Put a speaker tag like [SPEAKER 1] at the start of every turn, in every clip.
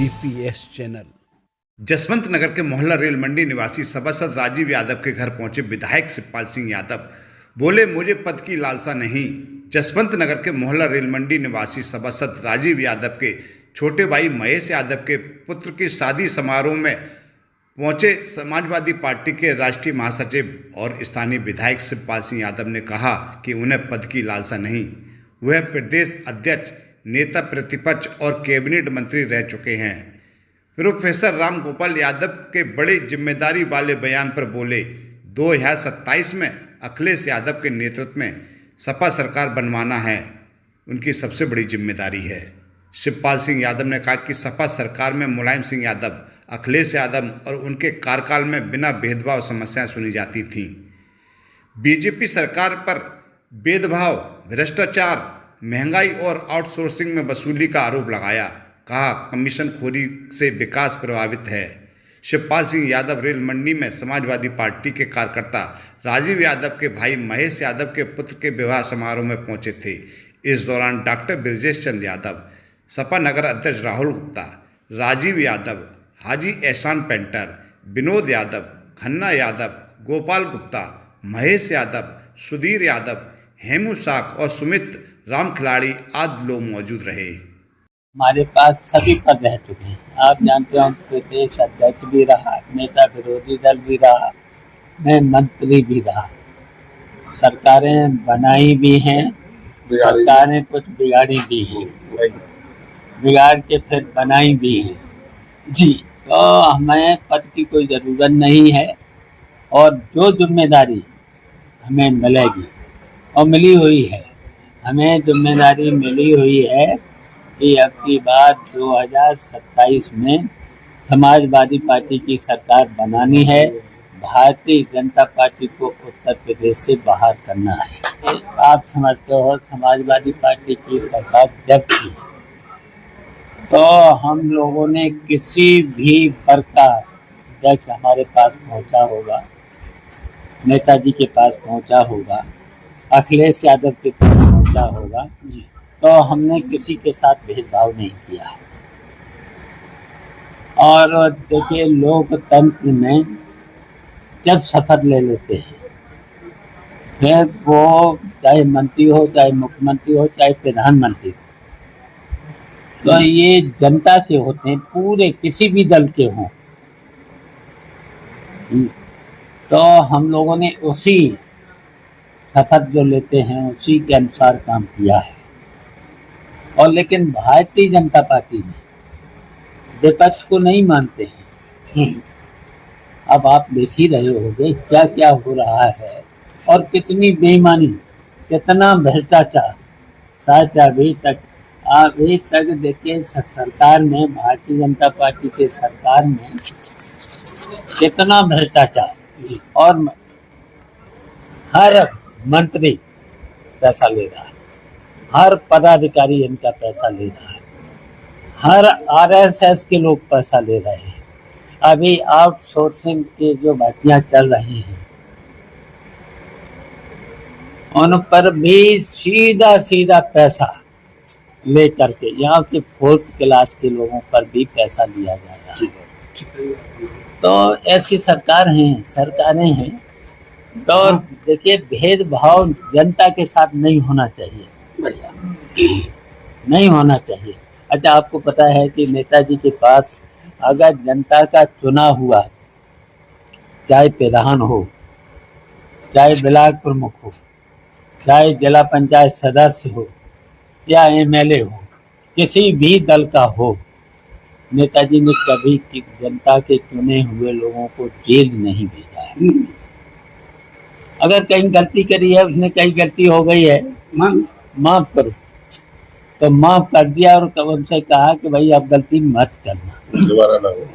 [SPEAKER 1] DPS channel.
[SPEAKER 2] Jaswant नगर के मोहल्ला rail मंडी निवासी सभासद राजीव यादव के घर पहुंचे विधायक शिवपाल सिंह यादव। बोले, मुझे पद की लालसा नहीं। जसवंत नगर के मोहल्ला रेल मंडी निवासी सभासद राजीव यादव के छोटे भाई महेश यादव के पुत्र की शादी समारोह में पहुंचे समाजवादी पार्टी के राष्ट्रीय महासचिव और स्थानीय विधायक शिवपाल सिंह यादव ने कहा कि उन्हें पद की लालसा नहीं। वह प्रदेश अध्यक्ष, नेता प्रतिपक्ष और कैबिनेट मंत्री रह चुके हैं। प्रोफेसर राम गोपाल यादव के बड़े जिम्मेदारी वाले बयान पर बोले, 2027 में अखिलेश यादव के नेतृत्व में सपा सरकार बनवाना है, उनकी सबसे बड़ी जिम्मेदारी है। शिवपाल सिंह यादव ने कहा कि सपा सरकार में मुलायम सिंह यादव, अखिलेश यादव और उनके कार्यकाल में बिना भेदभाव समस्याएं सुनी जाती थीं। बीजेपी सरकार पर भेदभाव, भ्रष्टाचार, महंगाई और आउटसोर्सिंग में वसूली का आरोप लगाया। कहा, कमीशन खोरी से विकास प्रभावित है। शिवपाल सिंह यादव रेल मंडी में समाजवादी पार्टी के कार्यकर्ता राजीव यादव के भाई महेश यादव के पुत्र के विवाह समारोह में पहुंचे थे। इस दौरान डॉक्टर ब्रजेश चंद्र यादव, सपा नगर अध्यक्ष राहुल गुप्ता, राजीव यादव, हाजी एहसान पेंटर, विनोद यादव, खन्ना यादव, गोपाल गुप्ता, महेश यादव, सुधीर यादव, हेमू साख और सुमित राम खिलाड़ी आदि लोग मौजूद रहे।
[SPEAKER 3] हमारे पास सभी पद रह चुके हैं। आप जानते हो, प्रदेश अध्यक्ष भी रहा, नेता विरोधी दल भी रहा, मैं मंत्री भी रहा। सरकारें बनाई भी हैं, सरकारें कुछ बिगाड़ी भी हैं, बिगाड़ के फिर बनाई भी हैं जी। तो हमें पद की कोई ज़रूरत नहीं है और जो जिम्मेदारी हमें मिलेगी और मिली हुई है, हमें जिम्मेदारी मिली हुई है कि अब की बार 2027 में समाजवादी पार्टी की सरकार बनानी है। भारतीय जनता पार्टी को उत्तर प्रदेश से बाहर करना है। आप समझते हो, समाजवादी पार्टी की सरकार जब थी तो हम लोगों ने किसी भी वर्ग का अध्यक्ष हमारे पास पहुंचा होगा, नेताजी के पास पहुंचा होगा, अखिलेश यादव के पास पहुंचा होगा, तो हमने किसी के साथ भेदभाव नहीं किया। और देखिए, लोकतंत्र में जब शपथ ले लेते हैं, फिर वो चाहे मंत्री हो, चाहे मुख्यमंत्री हो, चाहे प्रधानमंत्री हो, तो ये जनता के होते हैं, पूरे किसी भी दल के हों। तो हम लोगों ने उसी शपथ जो लेते हैं उसी के अनुसार काम किया है। और लेकिन भारतीय जनता पार्टी में विपक्ष को नहीं मानते हैं। अब आप देख ही रहे होंगे क्या क्या हो रहा है और कितनी बेईमानी, कितना भ्रष्टाचार। शायद अभी तक देखिए, सरकार में, भारतीय जनता पार्टी के सरकार में कितना भ्रष्टाचार, और हर मंत्री पैसा ले रहा है, हर पदाधिकारी इनका पैसा ले रहा है, हर RSS के लोग पैसा ले रहे हैं। अभी आउटसोर्सिंग की जो बातियां चल रही हैं उन पर भी सीधा सीधा पैसा ले करके यहाँ के 4th क्लास के लोगों पर भी पैसा लिया जा रहा है। तो ऐसी सरकारें हैं। तो देखिए, भेदभाव जनता के साथ नहीं होना चाहिए, नहीं होना चाहिए। अच्छा, आपको पता है कि नेताजी के पास अगर जनता का चुना हुआ, चाहे प्रधान हो, चाहे ब्लॉक प्रमुख हो, चाहे जिला पंचायत सदस्य हो या MLA हो, किसी भी दल का हो, नेताजी ने कभी जनता के चुने हुए लोगों को जेल नहीं भेजा है। अगर कहीं गलती करी है, उसने कहीं गलती हो गई है, माफ करो, तो माफ कर दिया और उनसे कहा कि भाई अब गलती मत करना, दोबारा ना हो,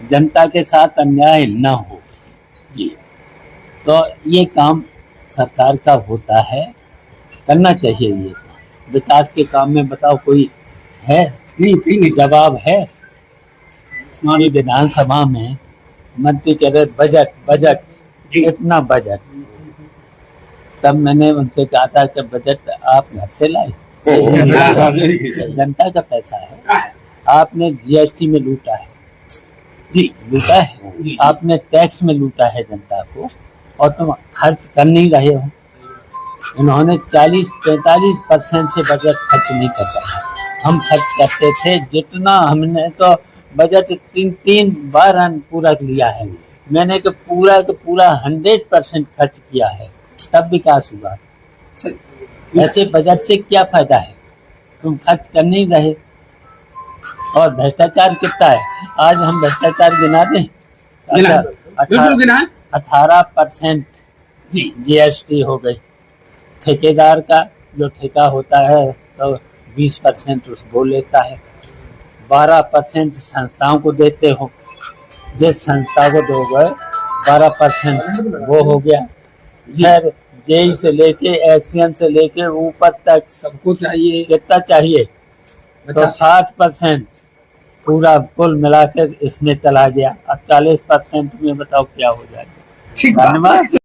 [SPEAKER 3] जनता के साथ अन्याय ना हो जी। तो ये काम सरकार का होता है, करना चाहिए। ये विकास के काम में बताओ कोई है? नहीं जवाब है। हमारी विधानसभा में मंत्री कह रहे बजट इतना बजट, तब मैंने उनसे कहा था कि बजट आप घर से लाए, जनता का पैसा है, आपने जीएसटी में लूटा है
[SPEAKER 1] जी
[SPEAKER 3] लूटा है
[SPEAKER 1] जी।
[SPEAKER 3] आपने टैक्स में लूटा है जनता को, और तुम खर्च कर नहीं रहे हो। इन्होंने 40-45% से बजट खर्च नहीं करता। हम खर्च करते थे जितना, हमने तो बजट 3 बार पूरा लिया है। मैंने तो पूरा 100% खर्च किया है, तब विकास हुआ।
[SPEAKER 1] सही।
[SPEAKER 3] ऐसे बजट से क्या फायदा है, तुम खर्च कर नहीं रहे। और भ्रष्टाचार कितना है, आज हम भ्रष्टाचार गिना दें।
[SPEAKER 1] गिनाएं, बिल्कुल गिनाएं।
[SPEAKER 3] 18%
[SPEAKER 1] जी
[SPEAKER 3] जीएसटी हो गई। ठेकेदार का जो ठेका होता है तो 20% वो लेता है। 12% संस्थाओं को देते हो, जिस संस्था को दोगे 12% वो हो गया। फिर जेई से लेके एक्शन से लेके ऊपर तक
[SPEAKER 1] सबको चाहिए।
[SPEAKER 3] कितना चाहिए, तो
[SPEAKER 1] अच्छा
[SPEAKER 3] 60% पूरा कुल मिलाकर इसमें चला गया। अब 40% में बताओ क्या हो जाएगा।
[SPEAKER 1] ठीक बात।
[SPEAKER 3] धन्यवाद।